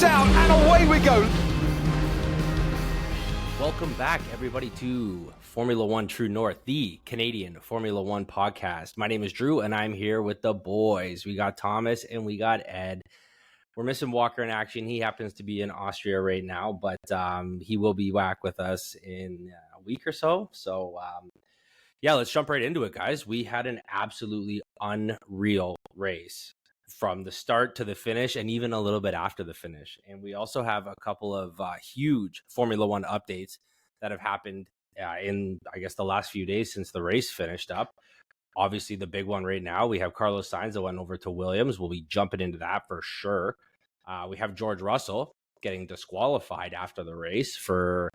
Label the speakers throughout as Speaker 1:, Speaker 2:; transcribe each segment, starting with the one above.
Speaker 1: out, and away we go.
Speaker 2: Welcome back, everybody, to Formula One True North, the Canadian Formula One podcast. My name is Drew, and I'm here with the boys. We got Thomas and we got Ed. We're missing Walker in action. He happens to be in Austria right now, but he will be back with us in a week or so. So, yeah, let's jump right into it, guys. We had an absolutely unreal race from the start to the finish and even a little bit after the finish. And we also have a couple of huge Formula One updates that have happened in, I guess, the last few days since the race finished up. Obviously, the big one right now, we have Carlos Sainz that went over to Williams. We'll be jumping into that for sure. We have George Russell getting disqualified after the race for,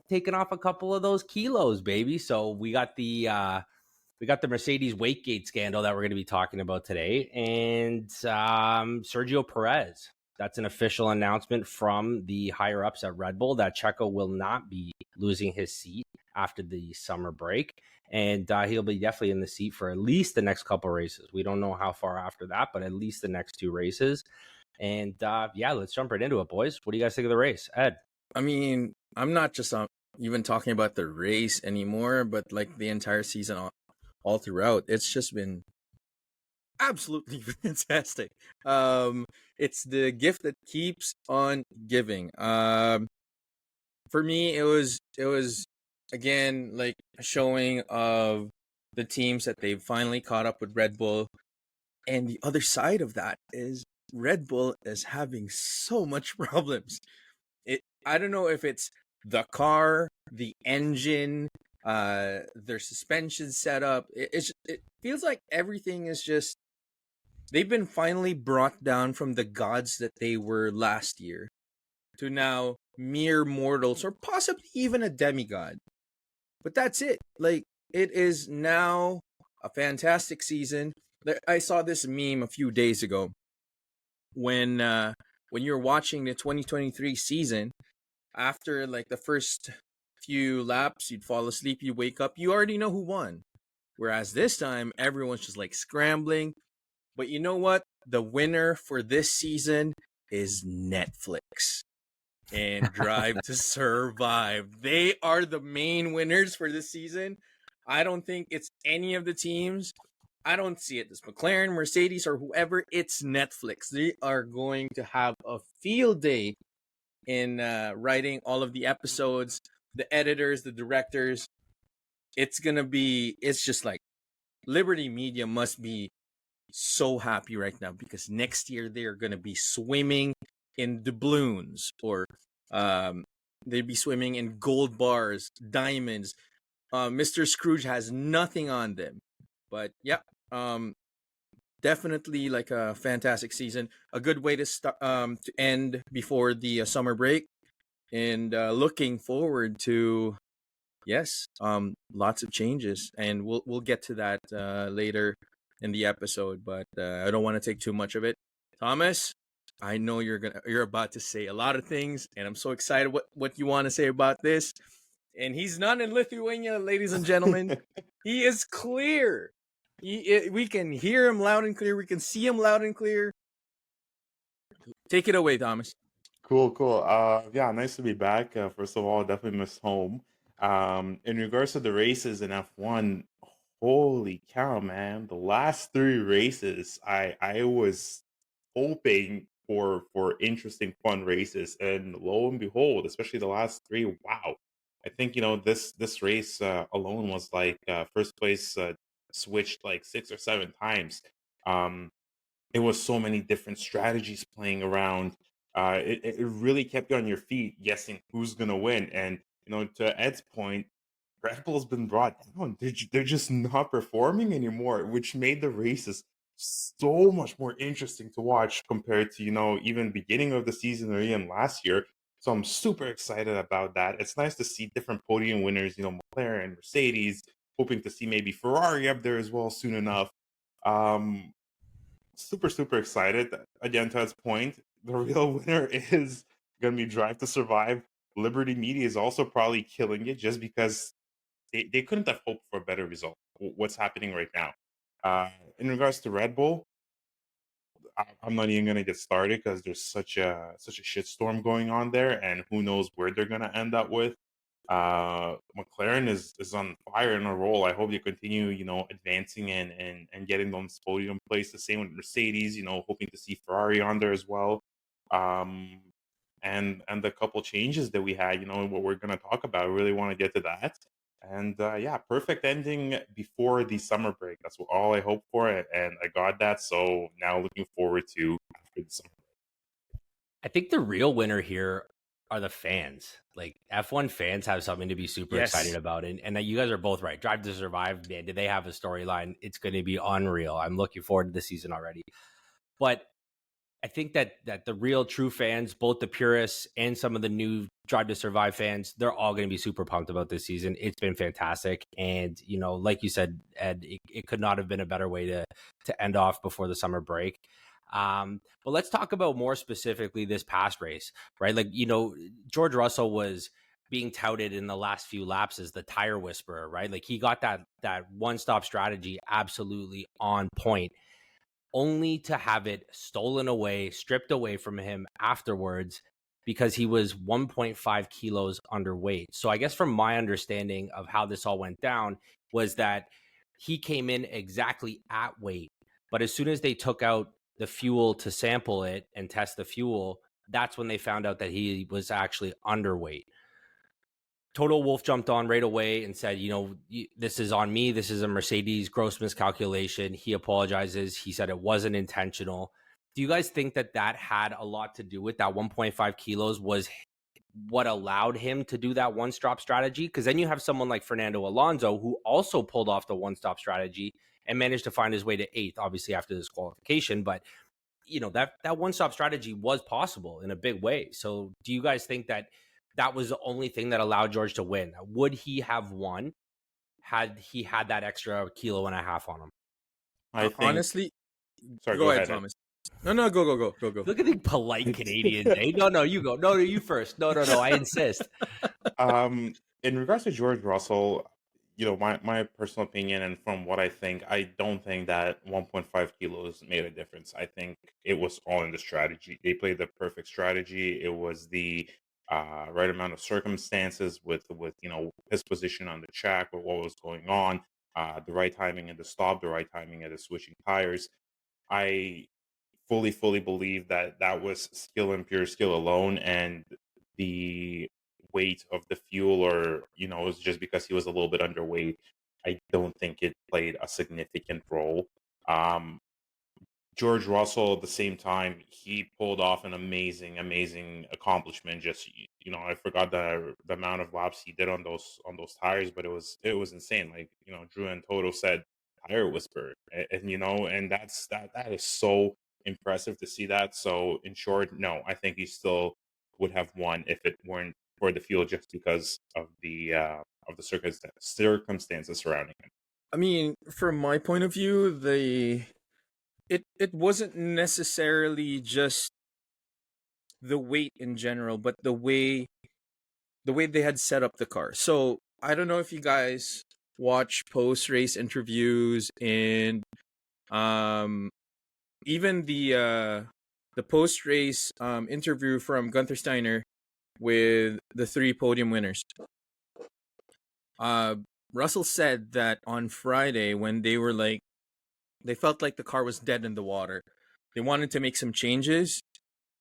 Speaker 2: taking off a couple of those kilos, baby. So we got the Mercedes Wakegate scandal that we're going to be talking about today. And Sergio Perez, that's an official announcement from the higher ups at Red Bull that Checo will not be losing his seat after the summer break. And he'll be definitely in the seat for at least the next couple races. We don't know how far after that, but at least the next two races. And yeah, let's jump right into it, boys. What do you guys think of the race? Ed?
Speaker 3: I mean, I'm not just even talking about the race anymore, but like the entire season all throughout. It's just been absolutely fantastic. It's the gift that keeps on giving. For me, it was again like a showing of the teams that they've finally caught up with Red Bull, and the other side of that is Red Bull is having so much problems. I don't know if it's the car, the engine, their suspension setup. It feels like everything is just, they've been finally brought down from the gods that they were last year to now mere mortals or possibly even a demigod. But that's it. Like, it is now a fantastic season. I saw this meme a few days ago when you're watching the 2023 season. After like the first few laps, you'd fall asleep, you wake up, you already know who won. Whereas this time, everyone's just like scrambling. But you know what? The winner for this season is Netflix and Drive to Survive. They are the main winners for this season. I don't think it's any of the teams. I don't see it as McLaren, Mercedes, or whoever. It's Netflix. They are going to have a field day in writing all of the episodes, the editors, the directors. It's just like Liberty Media must be so happy right now because next year they're going to be swimming in doubloons, or they'd be swimming in gold bars, diamonds. Mr. Scrooge has nothing on them. But yeah, definitely like a fantastic season. A good way to end before the summer break, and looking forward to lots of changes, and we'll get to that later in the episode. But I don't want to take too much of it. Thomas, I know you're about to say a lot of things, and I'm so excited what you want to say about this. And he's not in Lithuania, ladies and gentlemen. He is clear. We can hear him loud and clear. We can see him loud and clear. Take it away, Thomas.
Speaker 4: Cool. Yeah, nice to be back. First of all, definitely missed home. In regards to the races in F1, holy cow, man. The last three races, I was hoping for interesting, fun races. And lo and behold, especially the last three, wow. I think, this race alone was like first place switched like 6 or 7 times. It was so many different strategies playing around. It really kept you on your feet guessing who's gonna win. And to Ed's point, Red Bull's been brought down. They're just not performing anymore, which made the races so much more interesting to watch compared to even beginning of the season or even last year. So I'm super excited about that. It's nice to see different podium winners, McLaren, Mercedes, hoping to see maybe Ferrari up there as well soon enough. Super excited. Again, to Ed's point, the real winner is going to be Drive to Survive. Liberty Media is also probably killing it just because they couldn't have hoped for a better result. What's happening right now? In regards to Red Bull, I'm not even gonna get started because there's such a shitstorm going on there, and who knows where they're gonna end up with. McLaren is on fire in a roll. I hope they continue, advancing and getting those podium place. The same with Mercedes, hoping to see Ferrari on there as well. Um, and the couple changes that we had, what we're gonna talk about. I really want to get to that. And yeah, perfect ending before the summer break. That's all I hoped for, and I got that. So now looking forward to after the summer.
Speaker 2: I think the real winner here are the fans. Like F1 fans have something to be super excited
Speaker 3: Yes.
Speaker 2: about. And you guys are both right. Drive to Survive, man, do they have a storyline? It's going to be unreal. I'm looking forward to the season already. But I think that the real true fans, both the purists and some of the new Drive to Survive fans, they're all going to be super pumped about this season. It's been fantastic. And, like you said, Ed, it could not have been a better way to end off before the summer break. But let's talk about more specifically this past race, right? Like, George Russell was being touted in the last few laps as the tire whisperer, right? Like he got that one-stop strategy absolutely on point, only to have it stolen away, stripped away from him afterwards because he was 1.5 kilos underweight. So I guess from my understanding of how this all went down was that he came in exactly at weight, but as soon as they took out the fuel to sample it and test the fuel, that's when they found out that he was actually underweight. Total Wolf jumped on right away and said, this is on me. This is a Mercedes gross miscalculation. He apologizes. He said it wasn't intentional. Do you guys think that had a lot to do with that 1.5 kilos was what allowed him to do that one-stop strategy? Because then you have someone like Fernando Alonso, who also pulled off the one-stop strategy and managed to find his way to 8th, obviously after this qualification. But, that one-stop strategy was possible in a big way. So do you guys think that was the only thing that allowed George to win? Would he have won had he had that extra kilo and a half on him?
Speaker 4: I think.
Speaker 3: Honestly,
Speaker 4: Sorry,
Speaker 3: go ahead,
Speaker 4: Ed.
Speaker 3: Thomas. No, go.
Speaker 2: Look at the polite Canadians. Eh? No, you go. No, you first. No, I insist.
Speaker 4: In regards to George Russell, my personal opinion, and from what I think, I don't think that 1.5 kilos made a difference. I think it was all in the strategy. They played the perfect strategy. It was the right amount of circumstances with his position on the track, with what was going on, the right timing at the stop, the right timing at the switching tires. I fully believe that was skill and pure skill alone, and the weight of the fuel, or it was just because he was a little bit underweight. I don't think it played a significant role. um George Russell, at the same time, he pulled off an amazing accomplishment. Just I forgot the amount of laps he did on those tires, but it was insane. Like Drew and Toto said, tire whisper, and that is so impressive to see that. So in short, no, I think he still would have won if it weren't for the fuel, just because of the circumstances surrounding him.
Speaker 3: I mean, from my point of view, it wasn't necessarily just the weight in general, but the way they had set up the car. So I don't know if you guys watch post race interviews, and even the post race interview from Gunther Steiner with the 3 podium winners. Russell said that on Friday, when they felt like the car was dead in the water, they wanted to make some changes.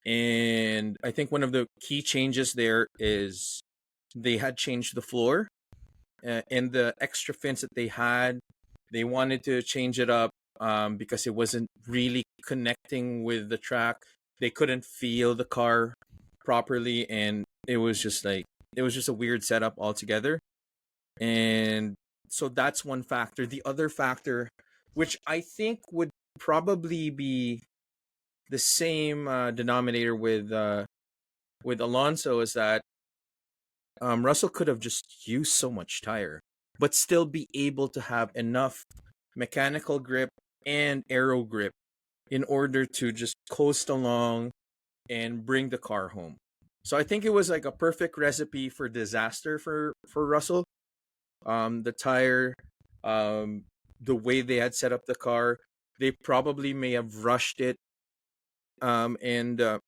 Speaker 3: And I think one of the key changes there is they had changed the floor, and the extra fins that they had. They wanted to change it up because it wasn't really connecting with the track. They couldn't feel the car properly, and it was just a weird setup altogether. And so that's one factor. The other factor, which I think would probably be the same denominator with Alonso, is that Russell could have just used so much tire, but still be able to have enough mechanical grip and aero grip in order to just coast along and bring the car home. So I think it was like a perfect recipe for disaster for Russell. The tire, the way they had set up the car, they probably may have rushed it And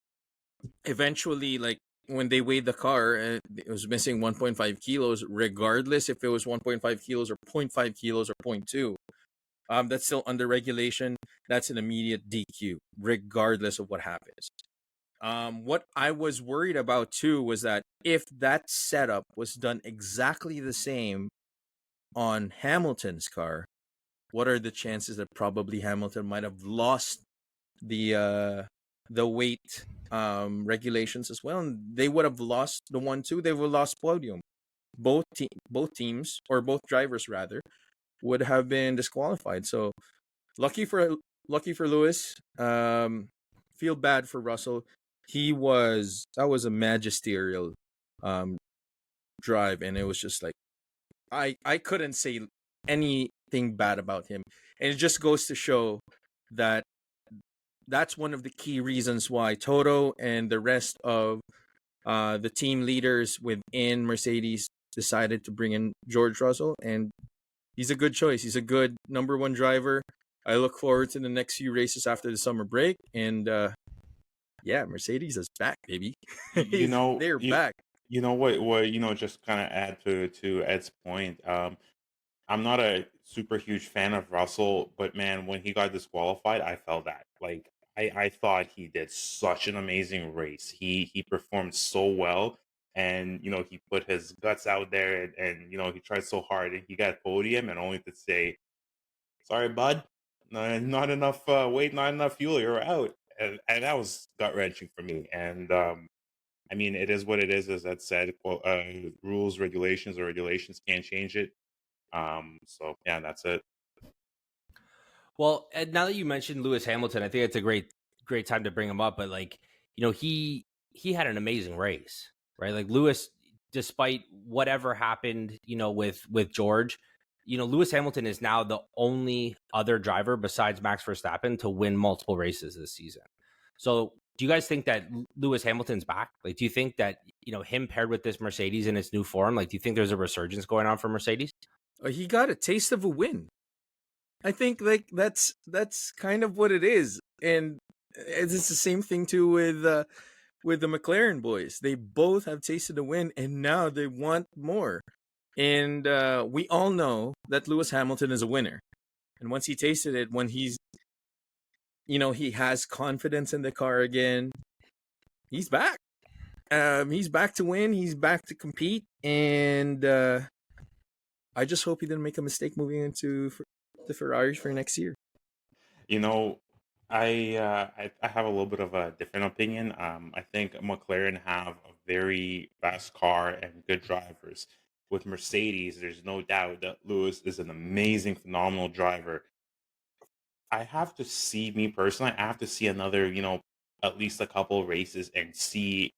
Speaker 3: eventually, like when they weighed the car, it was missing 1.5 kilos, regardless if it was 1.5 kilos or 0.5 kilos or zero point 0.2. That's still under regulation. That's an immediate DQ, regardless of what happens. What I was worried about too was that if that setup was done exactly the same on Hamilton's car, what are the chances that probably Hamilton might have lost the weight regulations as well, and they would have lost the 1-2. They would have lost podium. Both teams, or both drivers rather, would have been disqualified. So lucky for Lewis. Feel bad for Russell. That was a magisterial drive, and it was just like I couldn't say anything bad about him, and it just goes to show that that's one of the key reasons why Toto and the rest of the team leaders within Mercedes decided to bring in George Russell, and he's a good choice. He's a good number one driver. I look forward to the next few races after the summer break, and yeah, Mercedes is back, baby. They're back.
Speaker 4: You know what? Just kind of add to Ed's point. I'm not a super huge fan of Russell, but man, when he got disqualified, I felt that. Like I thought he did such an amazing race. He performed so well, and he put his guts out there, and he tried so hard, and he got podium, and only to say, "Sorry, bud, not enough weight, not enough fuel. You're out." And that was gut wrenching for me. And I mean, it is what it is, as Ed said. Rules, regulations can't change it. So yeah, that's it.
Speaker 2: Well, Ed, now that you mentioned Lewis Hamilton, I think it's a great time to bring him up. But like, he had an amazing race, right? Like Lewis, despite whatever happened, with George, Lewis Hamilton is now the only other driver besides Max Verstappen to win multiple races this season. So do you guys think that Lewis Hamilton's back? Like, do you think that, him paired with this Mercedes in its new form, like, do you think there's a resurgence going on for Mercedes?
Speaker 3: He got a taste of a win. I think like that's kind of what it is, and it's the same thing too with the McLaren boys. They both have tasted a win, and now they want more. And we all know that Lewis Hamilton is a winner, and once he tasted it, when he has confidence in the car again, he's back. He's back to win. He's back to compete, and I just hope he didn't make a mistake moving into the Ferraris for next year.
Speaker 4: I have a little bit of a different opinion. I think McLaren have a very fast car and good drivers. With Mercedes, there's no doubt that Lewis is an amazing, phenomenal driver. I have to see, me personally, I have to see another, at least a couple of races and see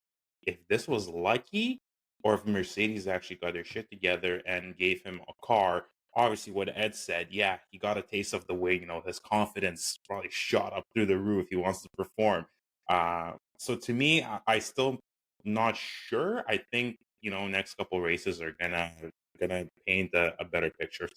Speaker 4: if this was lucky or if Mercedes actually got their shit together and gave him a car. Obviously, what Ed said, yeah, he got a taste of the way, his confidence probably shot up through the roof. He wants to perform. So to me, I still not sure. I think, next couple of races are gonna paint a better picture.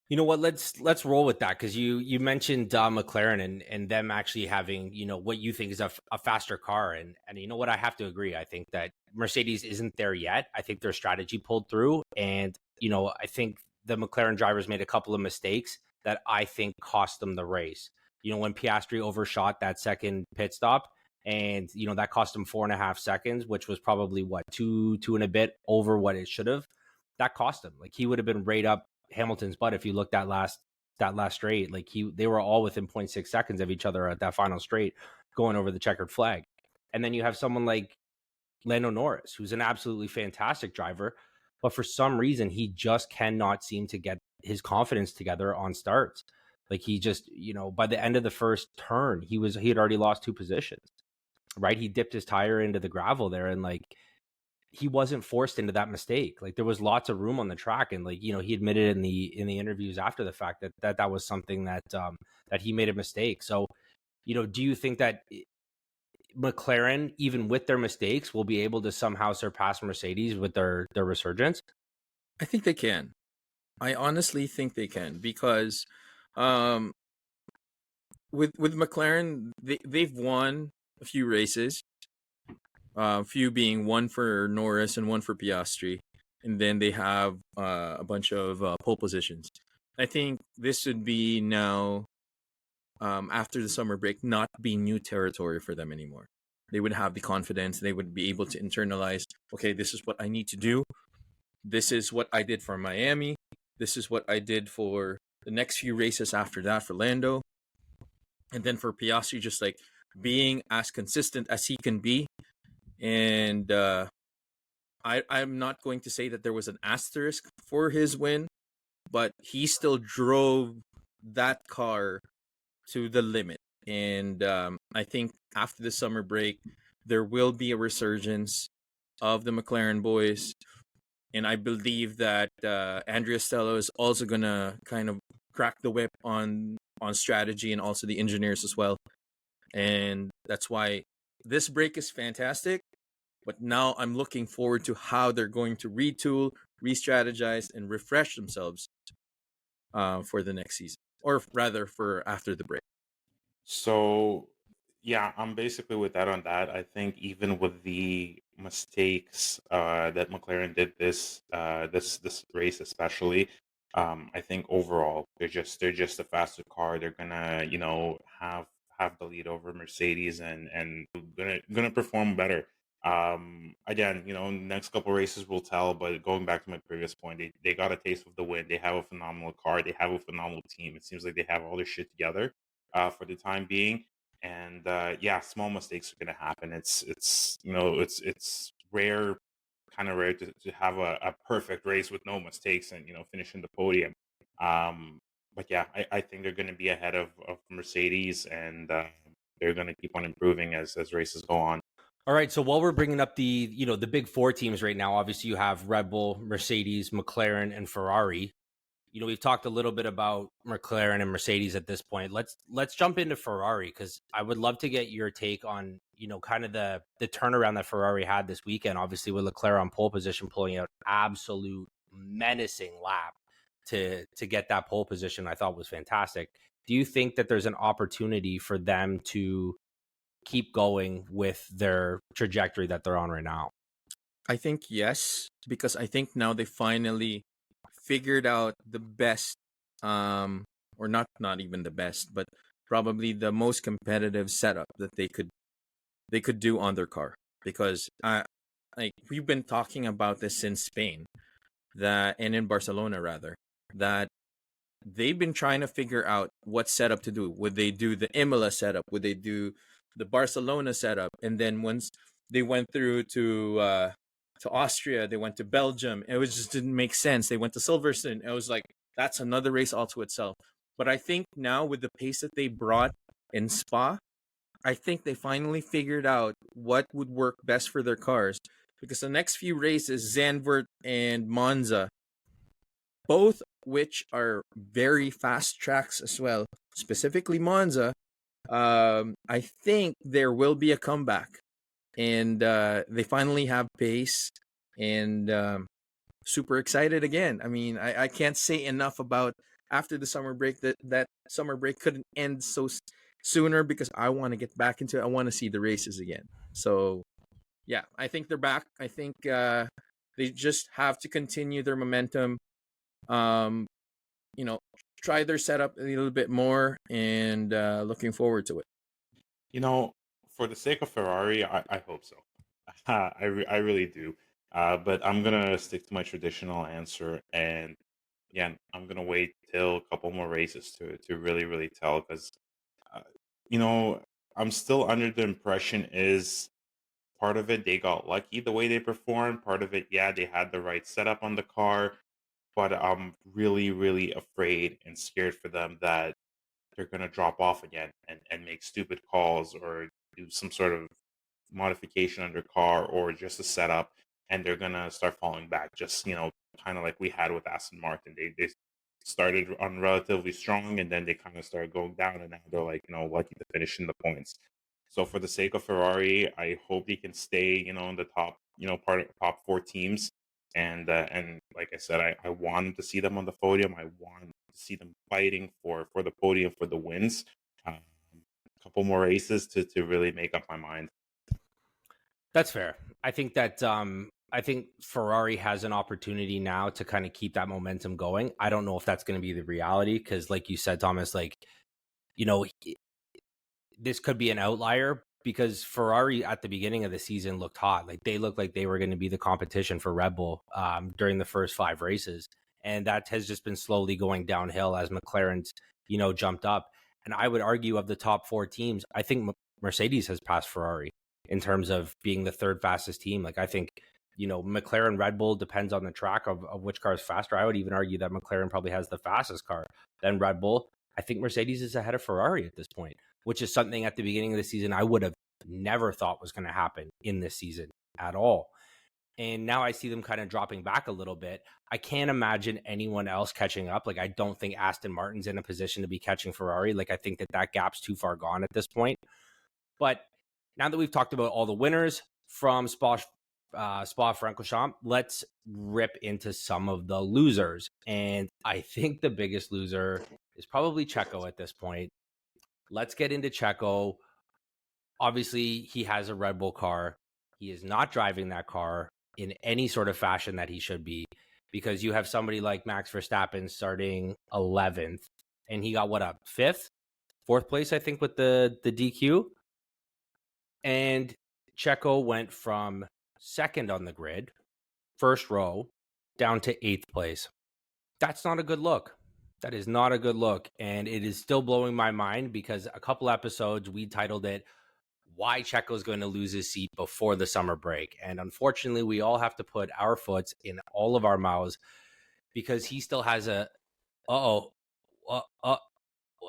Speaker 2: You know what? Let's roll with that, because you mentioned McLaren and them actually having what you think is a faster car, and you know what, I have to agree. I think that Mercedes isn't there yet. I think their strategy pulled through, and I think the McLaren drivers made a couple of mistakes that I think cost them the race. When Piastri overshot that second pit stop, and that cost him 4.5 seconds, which was probably what two and a bit over what it should have. That cost him. Like, he would have been right up Hamilton's butt if you looked at last straight. Like, they were all within 0.6 seconds of each other at that final straight going over the checkered flag. And then you have someone like Lando Norris, who's an absolutely fantastic driver, but for some reason he just cannot seem to get his confidence together on starts. Like, he just, by the end of the first turn, he had already lost 2 positions, right? He dipped his tire into the gravel there, and like, he wasn't forced into that mistake. Like, there was lots of room on the track, and like, he admitted in the interviews after the fact that was something that he made a mistake. So, do you think that McLaren, even with their mistakes, will be able to somehow surpass Mercedes with their resurgence?
Speaker 3: I think they can. I honestly think they can, because with McLaren, they've won a few races. Few being one for Norris and one for Piastri, and then they have a bunch of pole positions. I think this would be now, after the summer break, not be new territory for them anymore. They would have the confidence. They would be able to internalize, okay, this is what I need to do. This is what I did for Miami. This is what I did for the next few races after that for Lando. And then for Piastri, just like being as consistent as he can be. And I'm not going to say that there was an asterisk for his win, but he still drove that car to the limit. And I think after the summer break, there will be a resurgence of the McLaren boys. And I believe that Andrea Stello is also going to kind of crack the whip on strategy and also the engineers as well. And that's why this break is fantastic. But now I'm looking forward to how they're going to retool, re-strategize, and refresh themselves for the next season. Or rather, for after the break.
Speaker 4: So, yeah, I'm basically with that on that. I think even with the mistakes that McLaren did this race especially, I think overall they're just a faster car. They're gonna have the lead over Mercedes and gonna perform better. Again, next couple races will tell. But going back to my previous point, they got a taste of the win. They have a phenomenal car. They have a phenomenal team. It seems like they have all their shit together for the time being. And yeah, small mistakes are going to happen. It's rare, kind of rare to have a perfect race with no mistakes and finishing the podium. But yeah, I think they're going to be ahead of Mercedes, and they're going to keep on improving as races go on.
Speaker 2: All right, so while we're bringing up the big four teams right now, obviously you have Red Bull, Mercedes, McLaren, and Ferrari. We've talked a little bit about McLaren and Mercedes at this point. Let's jump into Ferrari, because I would love to get your take on kind of the turnaround that Ferrari had this weekend. Obviously, with Leclerc on pole position, pulling out absolute menacing lap to get that pole position, I thought was fantastic. Do you think that there's an opportunity for them to keep going with their trajectory that they're on right now?
Speaker 3: I think yes, because I think now they finally figured out the best, or not even the best, but probably the most competitive setup that they could do on their car. Because like we've been talking about this since Spain, and in Barcelona rather, that they've been trying to figure out what setup to do. Would they do the Imola setup? Would they do the Barcelona setup? And then once they went through to Austria, they went to Belgium. It just didn't make sense. They went to Silverstone. It was like, that's another race all to itself. But I think now with the pace that they brought in Spa, I think they finally figured out what would work best for their cars. Because the next few races, Zandvoort and Monza, both which are very fast tracks as well, specifically Monza, I think there will be a comeback. And they finally have pace, and super excited again. I mean, I can't say enough about after the summer break that summer break couldn't end sooner, because I want to get back into it. I want to see the races again. So yeah, I think they're back. I think they just have to continue their momentum. Try their setup a little bit more, and looking forward to it.
Speaker 4: For the sake of Ferrari, I hope so. I really do. But I'm gonna stick to my traditional answer, and again, I'm gonna wait till a couple more races to really really tell, because uh, I'm still under the impression is part of it they got lucky the way they performed. Part of it, yeah, they had the right setup on the car, but I'm really really afraid and scared for them that they're gonna drop off again and make stupid calls or do some sort of modification on their car or just a setup, and they're gonna start falling back. Just kind of like we had with Aston Martin. They started on relatively strong, and then they kind of started going down, and now they're like lucky to finish in the points. So for the sake of Ferrari, I hope they can stay in the top part of top four teams. And like I said, I want to see them on the podium. I want to see them fighting for the podium, for the wins. couple more races to really make up my mind.
Speaker 2: That's fair. I think that I think Ferrari has an opportunity now to kind of keep that momentum going. I don't know if that's going to be the reality because, like you said, Thomas, like, you know, this could be an outlier because Ferrari at the beginning of the season looked hot. Like they looked like they were going to be the competition for Red Bull during the first 5 races. And that has just been slowly going downhill as McLaren's, jumped up. And I would argue of the top 4 teams, I think Mercedes has passed Ferrari in terms of being the 3rd fastest team. Like I think, McLaren, Red Bull depends on the track of which car is faster. I would even argue that McLaren probably has the fastest car than Red Bull. I think Mercedes is ahead of Ferrari at this point, which is something at the beginning of the season I would have never thought was going to happen in this season at all. And now I see them kind of dropping back a little bit. I can't imagine anyone else catching up. Like, I don't think Aston Martin's in a position to be catching Ferrari. Like, I think that gap's too far gone at this point. But now that we've talked about all the winners from Spa-Francorchamps, let's rip into some of the losers. And I think the biggest loser is probably Checo at this point. Let's get into Checo. Obviously, he has a Red Bull car. He is not driving that car in any sort of fashion that he should be, because you have somebody like Max Verstappen starting 11th, and he got up 5th, 4th place, I think, with the DQ. And Checo went from 2nd on the grid, 1st row, down to 8th place. That's not a good look. That is not a good look. And it is still blowing my mind because a couple episodes we titled it, Why Checo's Going to Lose His Seat Before the Summer Break. And unfortunately, we all have to put our foot in all of our mouths because he still has a,
Speaker 3: I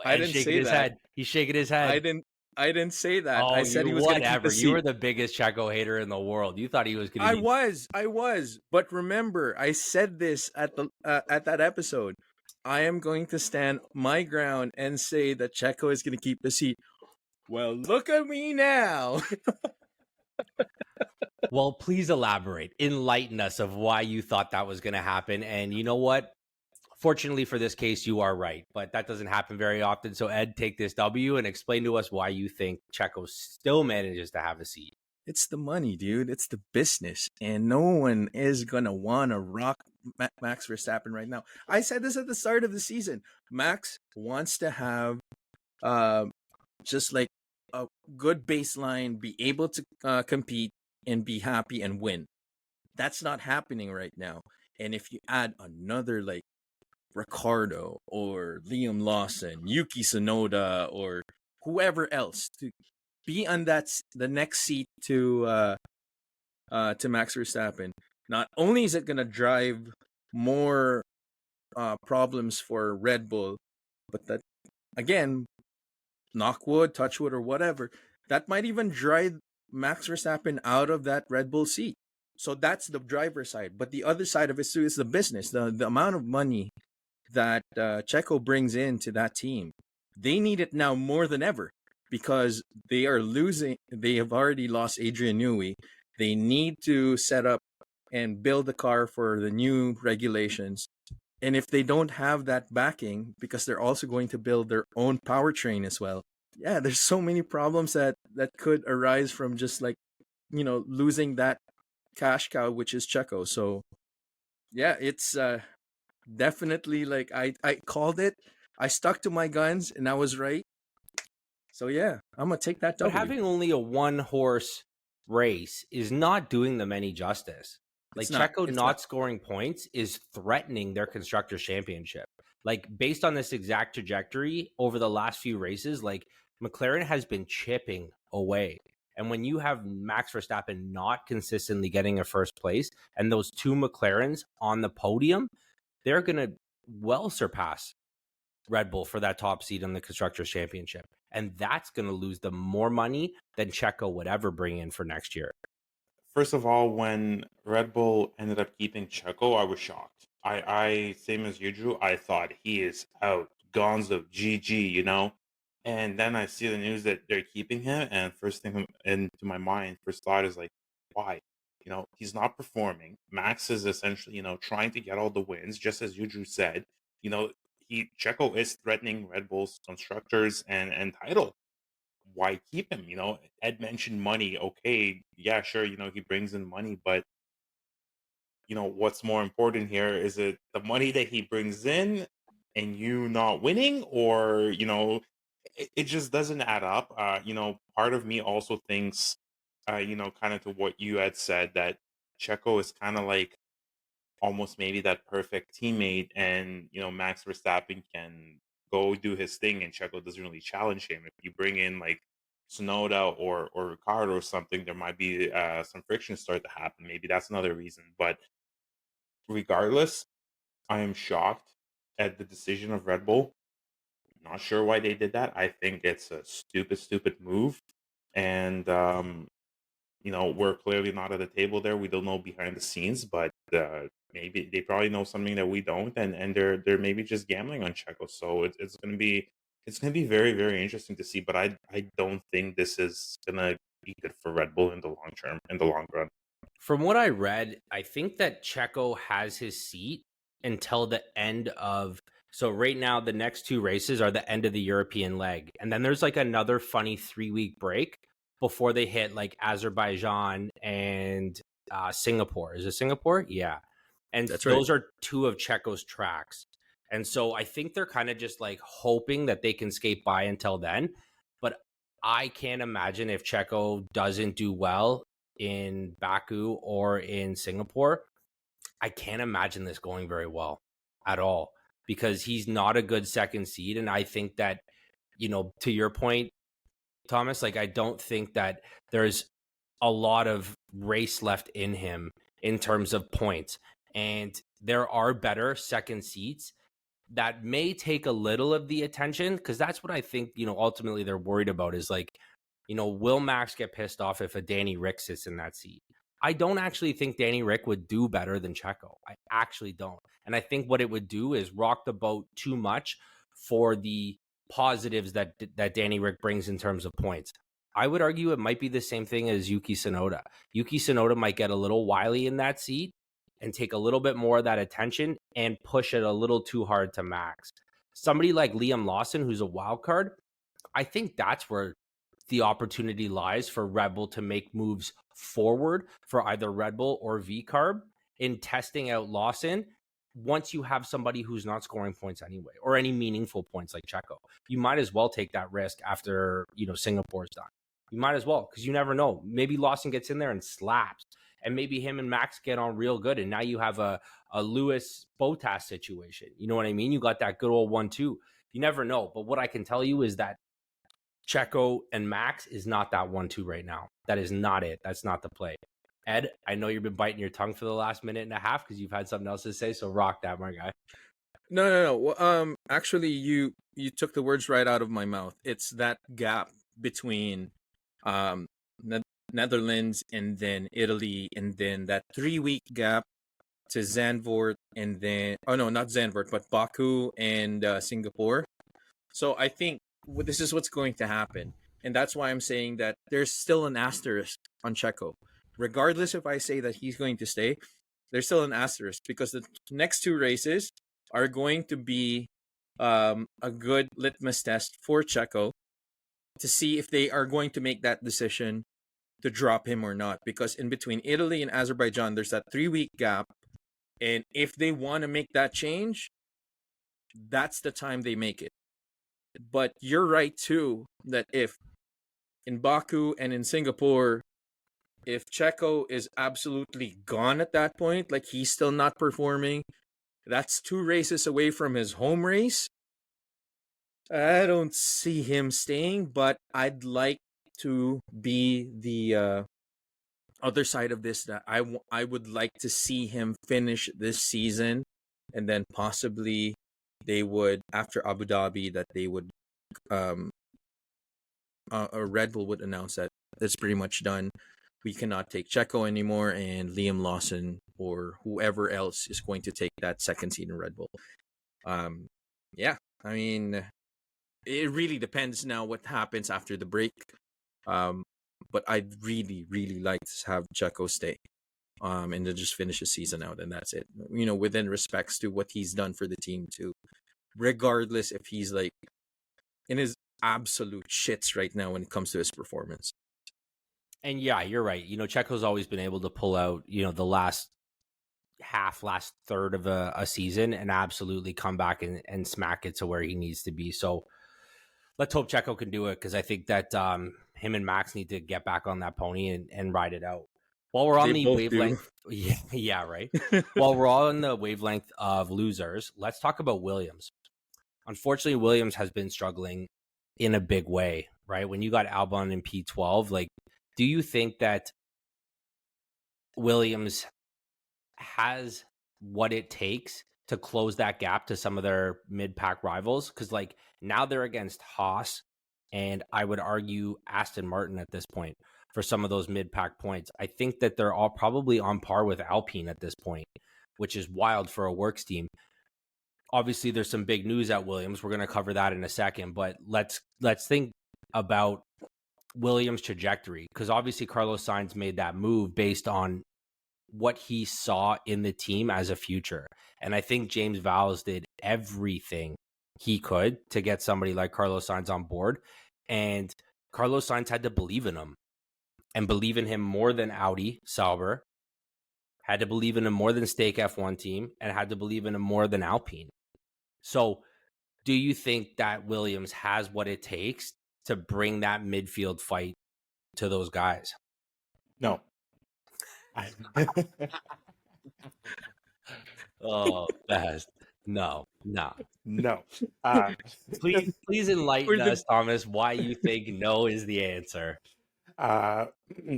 Speaker 3: didn't say
Speaker 2: his
Speaker 3: that.
Speaker 2: head. He's shaking his head.
Speaker 3: I didn't say that.
Speaker 2: Oh,
Speaker 3: I said he was going to keep the seat.
Speaker 2: You were the biggest Checo hater in the world. You thought he was going to.
Speaker 3: I was. But remember, I said this at that episode. I am going to stand my ground and say that Checo is going to keep the seat. Well, look at me now.
Speaker 2: Well, please elaborate. Enlighten us of why you thought that was going to happen. And you know what? Fortunately for this case, you are right, but that doesn't happen very often. So Ed, take this W and explain to us why you think Checo still manages to have a seat.
Speaker 3: It's the money, dude. It's the business. And no one is going to want to rock Max Verstappen right now. I said this at the start of the season. Max wants to have just like a good baseline, be able to compete and be happy and win. That's not happening right now. And if you add another like Ricardo or Liam Lawson, Yuki Tsunoda, or whoever else to be on the next seat to Max Verstappen, not only is it going to drive more problems for Red Bull, but that, again, knock wood, touch wood, or whatever, that might even drive Max Verstappen out of that Red Bull seat. So that's the driver's side. But the other side of it too is the business, the amount of money that Checo brings into that team. They need it now more than ever because they are losing. They have already lost Adrian Newey. They need to set up and build the car for the new regulations. And if they don't have that backing, because they're also going to build their own powertrain as well, yeah, there's so many problems that could arise from just like, losing that cash cow, which is Checo. So yeah, it's definitely like I called it. I stuck to my guns and I was right. So yeah, I'm gonna take that W.
Speaker 2: But having only a 1-horse race is not doing them any justice. Like Checo not scoring points is threatening their Constructors' Championship. Like based on this exact trajectory over the last few races, like McLaren has been chipping away. And when you have Max Verstappen not consistently getting a first place and those 2 McLarens on the podium, they're going to well surpass Red Bull for that top seed in the Constructors' Championship. And that's going to lose them more money than Checo would ever bring in for next year.
Speaker 4: First of all, when Red Bull ended up keeping Checo, I was shocked. I same as you, Drew, I thought he is out. Gonzo, GG, And then I see the news that they're keeping him, and first thing into my mind, first thought is like, why? He's not performing. Max is essentially, trying to get all the wins, just as you, Drew, said. Checo is threatening Red Bull's constructors and title. why keep him? Ed mentioned money. Okay, yeah, sure. He brings in money, but what's more important here? Is it the money that he brings in and you not winning, or it just doesn't add up. Part of me also thinks, kind of to what you had said, that Checo is kind of like almost maybe that perfect teammate, and Max Verstappen can go do his thing and Checo doesn't really challenge him. If you bring in like Sonoda or Ricardo or something, there might be some friction start to happen. Maybe that's another reason. But regardless, I am shocked at the decision of Red Bull. Not sure why they did that. I think it's a stupid move. And we're clearly not at the table there. We don't know behind the scenes, but maybe they probably know something that we don't, and they're maybe just gambling on Checo. So it's gonna be very, very interesting to see. But I don't think this is gonna be good for Red Bull in the long term, in the long run.
Speaker 2: From what I read, I think that Checo has his seat until the end of. So right now, the next two races are the end of the European leg, and then there's like another funny 3-week break before they hit like Azerbaijan and Singapore. Is it Singapore? Yeah, and
Speaker 3: That's right.
Speaker 2: those are two of Checo's tracks, and so I think they're kind of just like hoping that they can skate by until then. But I can't imagine if Checo doesn't do well in Baku or in Singapore, I can't imagine this going very well at all, because he's not a good second seed. And I think that, to your point, Thomas, like, I don't think that there's a lot of race left in him in terms of points. And there are better second seats that may take a little of the attention, because that's what I think, ultimately they're worried about is like, will Max get pissed off if a Danny Rick sits in that seat? I don't actually think Danny Rick would do better than Checo. I actually don't. And I think what it would do is rock the boat too much for the positives that Danny Rick brings in terms of points. I would argue it might be the same thing as Yuki Tsunoda. Yuki Tsunoda might get a little wily in that seat and take a little bit more of that attention and push it a little too hard to Max. Somebody like Liam Lawson, who's a wild card, I think that's where the opportunity lies for Red Bull to make moves forward for either Red Bull or VCarb in testing out Lawson. Once you have somebody who's not scoring points anyway, or any meaningful points like Checo, you might as well take that risk after, Singapore's done. You might as well, because you never know. Maybe Lawson gets in there and slaps, and maybe him and Max get on real good, and now you have a Lewis Bottas situation. You know what I mean? You got that good old 1-2. You never know. But what I can tell you is that Checo and Max is not that 1-2 right now. That is not it. That's not the play. Ed, I know you've been biting your tongue for the last minute and a half because you've had something else to say, so rock that, my guy.
Speaker 3: No. Well, actually, you took the words right out of my mouth. It's that gap between Netherlands and then Italy, and then that 3-week gap to Zandvoort, and then not Zandvoort, but Baku and Singapore. So I think this is what's going to happen, and that's why I'm saying that there's still an asterisk on Checo. Regardless if I say that he's going to stay, there's still an asterisk, because the next two races are going to be a good litmus test for Checo to see if they are going to make that decision to drop him or not. Because in between Italy and Azerbaijan, there's that 3-week gap. And if they want to make that change, that's the time they make it. But you're right, too, that if in Baku and in Singapore, if Checo is absolutely gone at that point, like he's still not performing, that's 2 races away from his home race. I don't see him staying, but I'd like to be the other side of this, that I would like to see him finish this season, and then possibly they would, after Abu Dhabi, that they would Red Bull would announce that it's pretty much done. We cannot take Checo anymore, and Liam Lawson or whoever else is going to take that second seat in Red Bull. Yeah, I mean, it really depends now what happens after the break. But I'd really, really like to have Checo stay, and to just finish the season out, and that's it. Within respects to what he's done for the team too. Regardless if he's like in his absolute shits right now when it comes to his performance.
Speaker 2: And yeah, you're right. Checo's always been able to pull out, the last third of a season and absolutely come back and smack it to where he needs to be. So let's hope Checo can do it, because I think that him and Max need to get back on that pony and ride it out. While we're on the wavelength, yeah, right. While we're all on the wavelength of losers, let's talk about Williams. Unfortunately, Williams has been struggling in a big way, right? When you got Albon in P12, like, do you think that Williams has what it takes to close that gap to some of their mid-pack rivals? Because like now they're against Haas and I would argue Aston Martin at this point for some of those mid-pack points. I think that they're all probably on par with Alpine at this point, which is wild for a works team. Obviously there's some big news at Williams. We're going to cover that in a second, but let's think about Williams' trajectory, because obviously Carlos Sainz made that move based on what he saw in the team as a future. And I think James Vowles did everything he could to get somebody like Carlos Sainz on board. And Carlos Sainz had to believe in him, and believe in him more than Audi, Sauber, had to believe in him more than Stake F1 team, and had to believe in him more than Alpine. So do you think that Williams has what it takes to bring that midfield fight to those guys?
Speaker 4: No.
Speaker 2: Oh, best. No.
Speaker 4: No.
Speaker 2: Please enlighten us, Thomas, why you think no is the answer.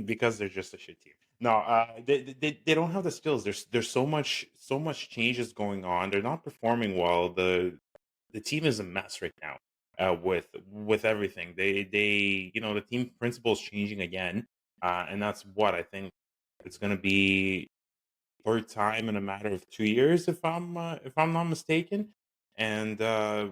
Speaker 4: Because they're just a shit team. No, they don't have the skills. There's so much changes going on. They're not performing well. The team is a mess right now. With everything, they the team principle is changing again, and that's what I think it's going to be. Third time in a matter of 2 years, if I'm not mistaken, and they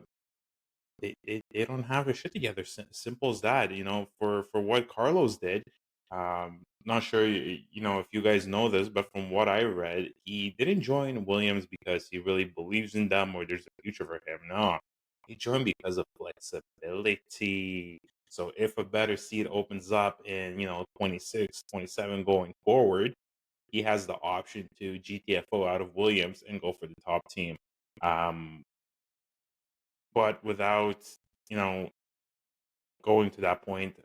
Speaker 4: don't have their shit together. Simple as that. For what Carlos did. Not sure if you guys know this, but from what I read, he didn't join Williams because he really believes in them or there's a future for him. No, he joined because of flexibility. So if a better seat opens up in 26, 27 going forward, he has the option to GTFO out of Williams and go for the top team. But without, going to that point,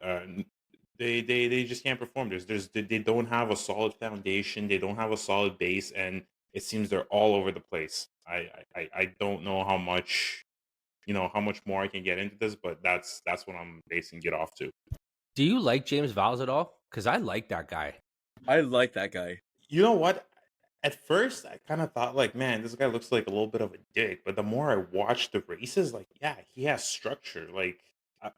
Speaker 4: they just can't perform. They don't have a solid foundation. They don't have a solid base, and it seems they're all over the place. I don't know how much more I can get into this, but that's what I'm basing it off to.
Speaker 2: Do you like James Vowles at all? Because I like that guy.
Speaker 3: I like that guy.
Speaker 4: You know what? At first, I kind of thought, like, man, this guy looks like a little bit of a dick. But the more I watch the races, like, yeah, he has structure. Like,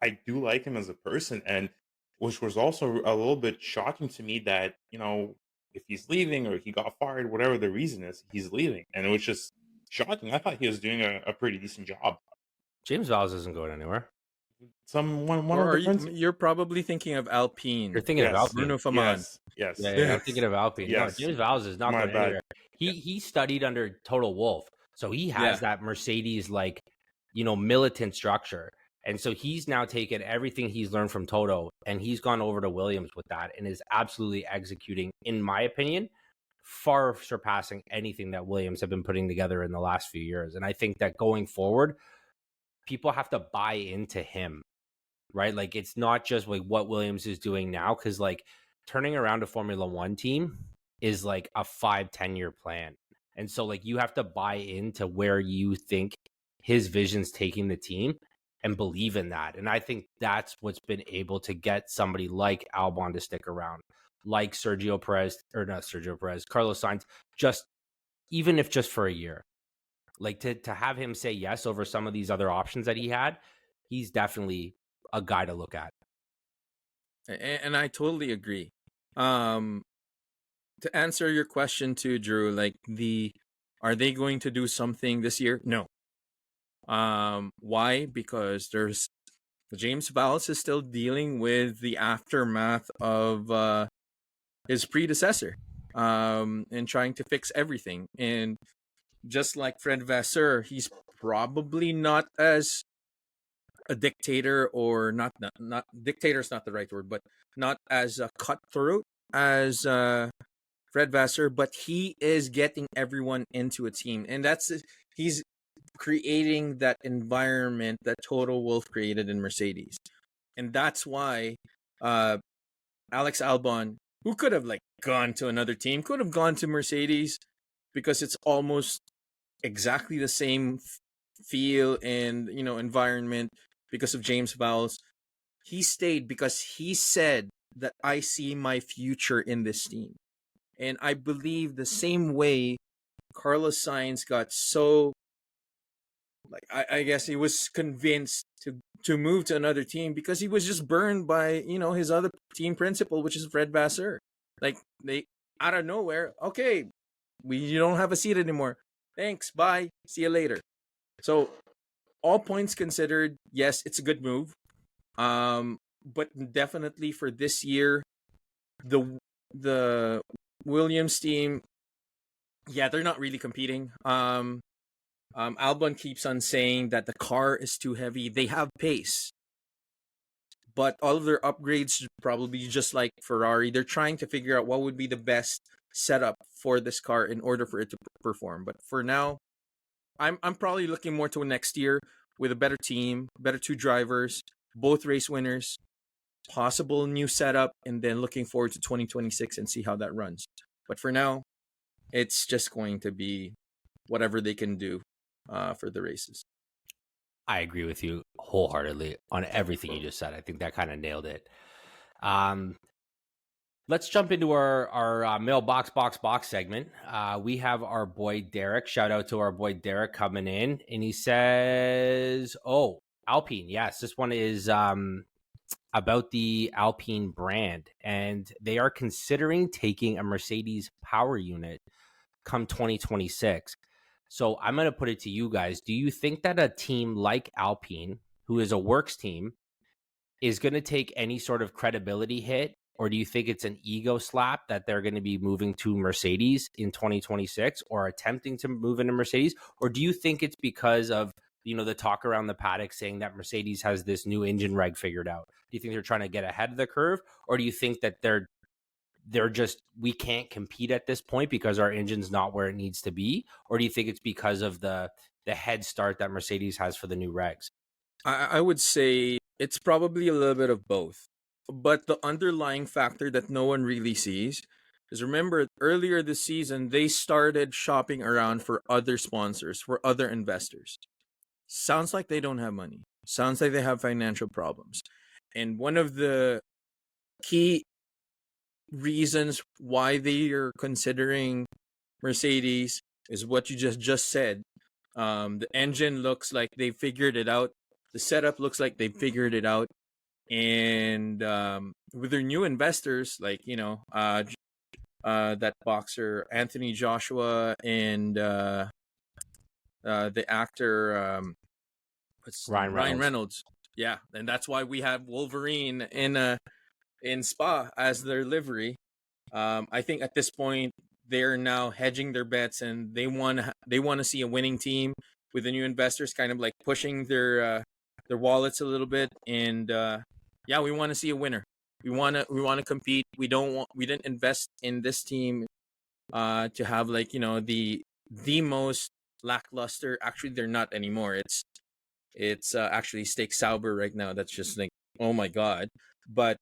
Speaker 4: I do like him as a person. And which was also a little bit shocking to me that, if he's leaving or he got fired, whatever the reason is, he's leaving. And it was just shocking. I thought he was doing a pretty decent job.
Speaker 2: James Vowles isn't going anywhere.
Speaker 3: You're probably thinking of Alpine.
Speaker 2: You're thinking of Alpine.
Speaker 3: Bruno Faman.
Speaker 4: Yes.
Speaker 2: Yeah, I'm thinking of Alpine.
Speaker 4: Yes.
Speaker 2: No, James Vowles is not going anywhere. He studied under Toto Wolff, so he has that Mercedes militant structure, and so he's now taken everything he's learned from Toto and he's gone over to Williams with that and is absolutely executing, in my opinion, far surpassing anything that Williams have been putting together in the last few years. And I think that going forward, people have to buy into him. Right? Like, it's not just like what Williams is doing now, because like turning around a Formula One team is like a 5-10 year plan. And so like you have to buy into where you think his vision's taking the team and believe in that. And I think that's what's been able to get somebody like Albon to stick around, like Carlos Sainz, just even if just for a year. Like to have him say yes over some of these other options that he had, he's definitely a guy to look at.
Speaker 3: And I totally agree. To answer your question too, Drew, like are they going to do something this year? No. Why? Because James Vowles is still dealing with the aftermath of his predecessor, and trying to fix everything. And just like Fred Vasseur, he's probably not as a dictator, or not dictator is not the right word, but not as cutthroat as Fred Vasseur, but he is getting everyone into a team, and he's creating that environment that Toto Wolff created in Mercedes, and that's why Alex Albon, who could have like gone to another team, could have gone to Mercedes because it's almost exactly the same feel and environment because of James Vowles. He stayed because he said that I see my future in this team. And I believe the same way Carlos Sainz got so, like, I guess he was convinced to move to another team because he was just burned by, his other team principal, which is Fred Vasseur. Like, they, out of nowhere, okay, you don't have a seat anymore. Thanks, bye, see you later. So, all points considered, yes, it's a good move. But definitely for this year, the Williams team, yeah, they're not really competing. Albon keeps on saying that the car is too heavy. They have pace, but all of their upgrades should probably be just like Ferrari. They're trying to figure out what would be the best setup for this car in order for it to perform. But for now, I'm probably looking more to next year with a better team, better two drivers, both race winners, possible new setup, and then looking forward to 2026 and see how that runs. But for now, it's just going to be whatever they can do for the races.
Speaker 2: I agree with you wholeheartedly on everything you just said. I think that kind of nailed it. Let's jump into our mailbox box segment. We have our boy Derek. Shout out to our boy Derek coming in, and he says, "Oh, Alpine. Yes, this one is about the Alpine brand, and they are considering taking a Mercedes power unit come 2026." So I'm going to put it to you guys. Do you think that a team like Alpine, who is a works team, is going to take any sort of credibility hit? Or do you think it's an ego slap that they're going to be moving to Mercedes in 2026 or attempting to move into Mercedes? Or do you think it's because of, the talk around the paddock saying that Mercedes has this new engine reg figured out? Do you think they're trying to get ahead of the curve? Or do you think that they're just, we can't compete at this point because our engine's not where it needs to be? Or do you think it's because of the head start that Mercedes has for the new regs?
Speaker 3: I would say it's probably a little bit of both. But the underlying factor that no one really sees is, remember, earlier this season, they started shopping around for other sponsors, for other investors. Sounds like they don't have money. Sounds like they have financial problems. And one of the key reasons why they are considering Mercedes is what you just said. The engine looks like they figured it out. The setup looks like they figured it out. And with their new investors, like, that boxer Anthony Joshua and the actor Ryan Reynolds. Yeah, and that's why we have Wolverine in Spa as their livery. I think at this point they're now hedging their bets, and they want to see a winning team with the new investors, kind of like pushing their wallets a little bit. And yeah, we want to see a winner. We want to compete. We didn't invest in this team to have, like, the most lackluster. Actually, they're not anymore. It's actually Steak Sauber right now. That's just like, oh my god. But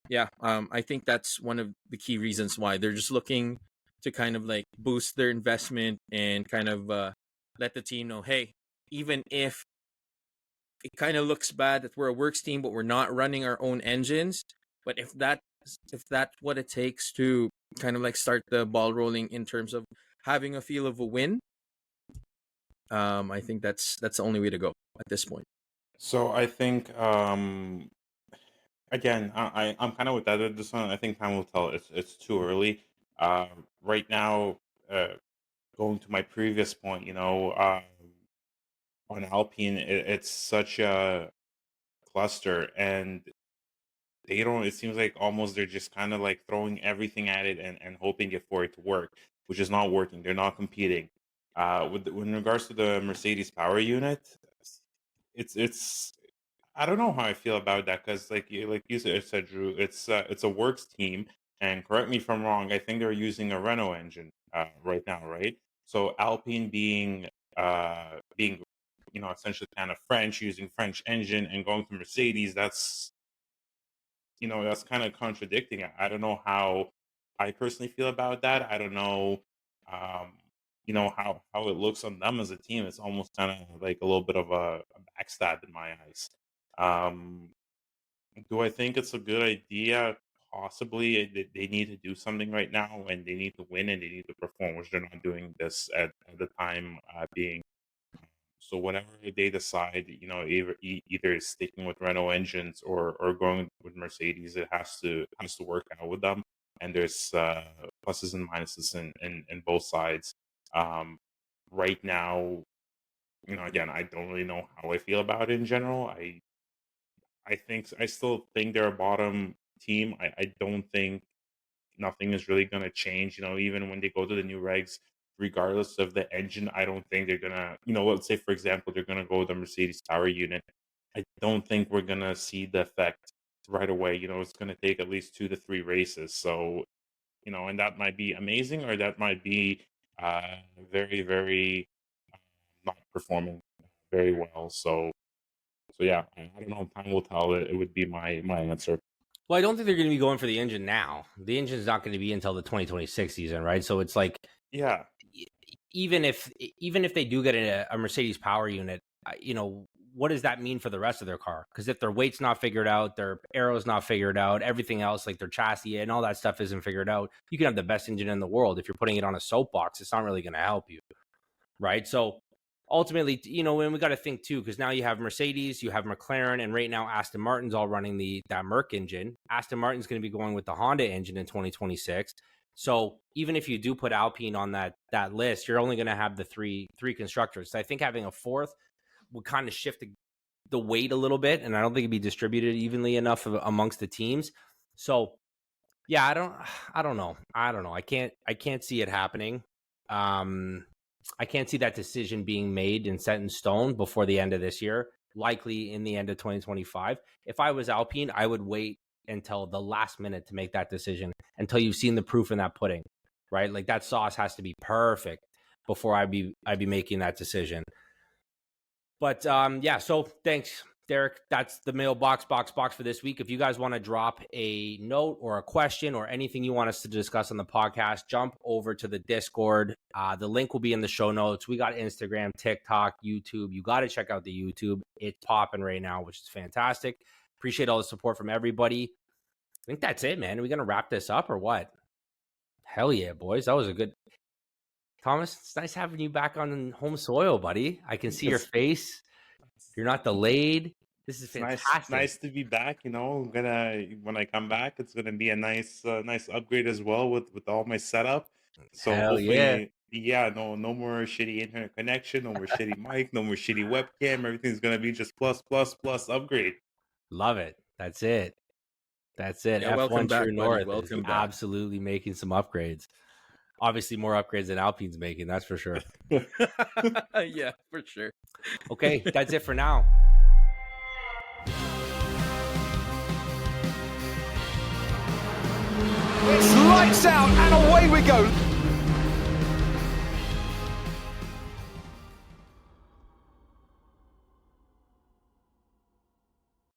Speaker 3: yeah, I think that's one of the key reasons why they're just looking to kind of like boost their investment and kind of let the team know, hey, even if it kind of looks bad that we're a works team, but we're not running our own engines. But if that's what it takes to kind of like start the ball rolling in terms of having a feel of a win, I think that's the only way to go at this point.
Speaker 4: So I think again, I'm kind of with that at this one. I think time will tell. It's too early. Right now, going to my previous point, on Alpine, it's such a cluster, and they don't. It seems like almost they're just kind of like throwing everything at it and hoping for it to work, which is not working. They're not competing. With in regards to the Mercedes power unit, it's I don't know how I feel about that because, like you said, Drew, it's a works team, and correct me if I'm wrong. I think they're using a Renault engine right now, right? So Alpine being essentially kind of French, using French engine, and going to Mercedes. That's kind of contradicting. I don't know how I personally feel about that. I don't know, um, how it looks on them as a team. It's almost kind of like a little bit of a backstab in my eyes. Um, do I think it's a good idea? Possibly. They need to do something right now, and they need to win, and they need to perform, which they're not doing this at the time being. So whenever they decide, either sticking with Renault engines or going with Mercedes, it has to work out with them. And there's pluses and minuses in both sides. Um, right now, again, I don't really know how I feel about it in general. I still think they're a bottom team. I don't think nothing is really going to change. Even when they go to the new regs, regardless of the engine, I don't think they're gonna. Let's say for example, they're gonna go with the Mercedes power unit. I don't think we're gonna see the effect right away. It's gonna take at least 2 to 3 races. So and that might be amazing, or that might be very, very not performing very well. So yeah, I don't know. Time will tell. It would be my answer.
Speaker 2: Well, I don't think they're going to be going for the engine now. The engine's not going to be until the 2026 season, right? So it's like,
Speaker 4: Yeah,
Speaker 2: even if they do get a Mercedes power unit, what does that mean for the rest of their car? Because if their weight's not figured out, their aero's not figured out, everything else, like their chassis and all that stuff isn't figured out, you can have the best engine in the world. If you're putting it on a soapbox, it's not really going to help you, right? So ultimately, and we got to think too, because now you have Mercedes, you have McLaren, and right now Aston Martin's all running that Merc engine. Aston Martin's going to be going with the Honda engine in 2026. So even if you do put Alpine on that list, you're only going to have the three constructors. So I think having a fourth would kind of shift the weight a little bit, and I don't think it'd be distributed evenly enough amongst the teams. So yeah, I don't know. I can't see it happening. I can't see that decision being made and set in stone before the end of this year, likely in the end of 2025. If I was Alpine, I would wait until the last minute to make that decision, until you've seen the proof in that pudding, right? Like that sauce has to be perfect before I'd be making that decision. But yeah, so thanks, Derek. That's the mailbox box for this week. If you guys want to drop a note or a question or anything you want us to discuss on the podcast, jump over to the Discord. The link will be in the show notes. We got Instagram, TikTok, YouTube. You got to check out the YouTube. It's popping right now, which is fantastic. Appreciate all the support from everybody. I think that's it, man. Are we going to wrap this up or what? Hell yeah, boys. That was a good... Thomas, it's nice having you back on home soil, buddy. I can see your face. You're not delayed. This is fantastic.
Speaker 4: Nice to be back. I'm gonna, when I come back, it's gonna be a nice upgrade as well with all my setup. So
Speaker 2: Hell
Speaker 4: hopefully, no more shitty internet connection, no more shitty mic, no more shitty webcam. Everything's gonna be just plus upgrade.
Speaker 2: Love it. That's it.
Speaker 3: Yeah,
Speaker 2: F1
Speaker 3: welcome back,
Speaker 2: True
Speaker 3: buddy.
Speaker 2: North
Speaker 3: Welcome
Speaker 2: is
Speaker 3: back.
Speaker 2: absolutely making some upgrades. Obviously, more upgrades than Alpine's making, that's for sure.
Speaker 3: Yeah, for sure.
Speaker 2: Okay, that's it for now.
Speaker 1: It's lights out and away we go.